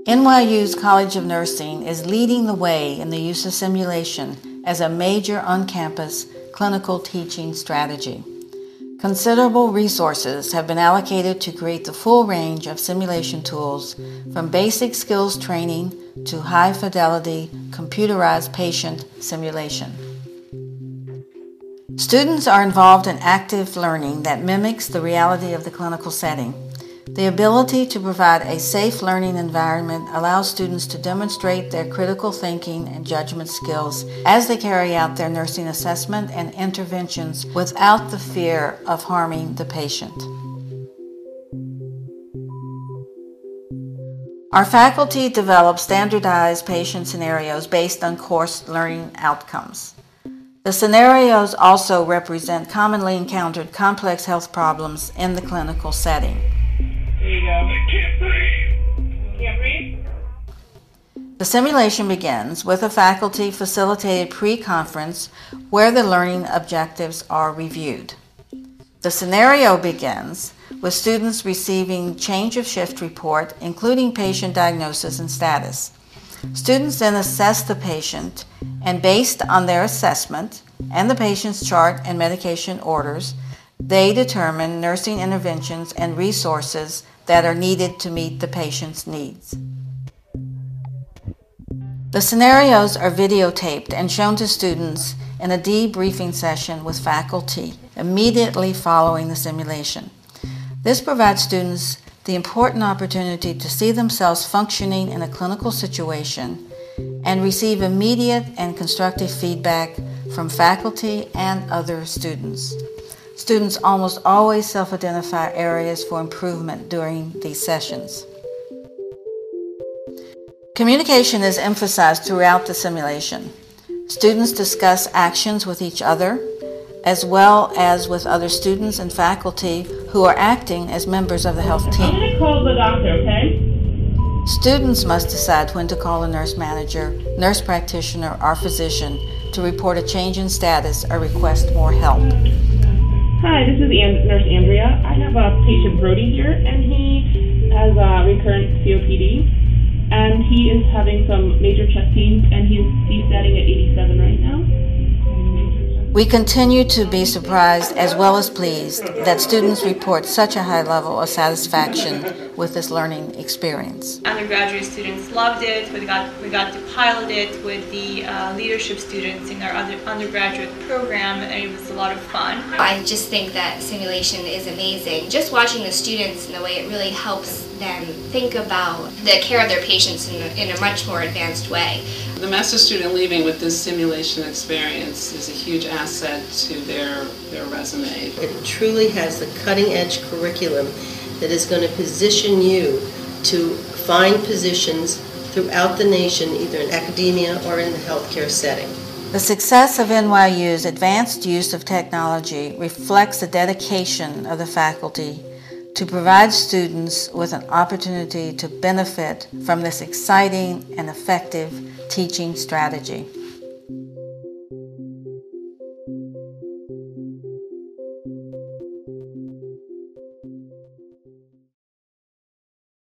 NYU's College of Nursing is leading the way in the use of simulation as a major on-campus clinical teaching strategy. Considerable resources have been allocated to create the full range of simulation tools, from basic skills training to high-fidelity computerized patient simulation. Students are involved in active learning that mimics the reality of the clinical setting. The ability to provide a safe learning environment allows students to demonstrate their critical thinking and judgment skills as they carry out their nursing assessment and interventions without the fear of harming the patient. Our faculty develop standardized patient scenarios based on course learning outcomes. The scenarios also represent commonly encountered complex health problems in the clinical setting. There you go. I can't breathe. Can't breathe? The simulation begins with a faculty-facilitated pre-conference where the learning objectives are reviewed. The scenario begins with students receiving change of shift report, including patient diagnosis and status. Students then assess the patient, and based on their assessment and the patient's chart and medication orders, they determine nursing interventions and resources that are needed to meet the patient's needs. The scenarios are videotaped and shown to students in a debriefing session with faculty immediately following the simulation. This provides students the important opportunity to see themselves functioning in a clinical situation and receive immediate and constructive feedback from faculty and other students. Students almost always self-identify areas for improvement during these sessions. Communication is emphasized throughout the simulation. Students discuss actions with each other, as well as with other students and faculty who are acting as members of the health team. I'm going to call the doctor, okay? Students must decide when to call a nurse manager, nurse practitioner, or physician to report a change in status or request more help. Hi, this is Nurse Andrea. I have a patient Brody here, and he has recurrent COPD, and he is having some major chest pains, and he's C-statting at 87 right now. We continue to be surprised as well as pleased that students report such a high level of satisfaction with this learning experience. Undergraduate students loved it. We got to pilot it with the leadership students in our undergraduate program, and it was a lot of fun. I just think that simulation is amazing. Just watching the students in the way it really helps them think about the care of their patients in a much more advanced way. The master's student leaving with this simulation experience is a huge asset to their resume. It truly has the cutting-edge curriculum that is going to position you to find positions throughout the nation, either in academia or in the healthcare setting. The success of NYU's advanced use of technology reflects the dedication of the faculty to provide students with an opportunity to benefit from this exciting and effective teaching strategy.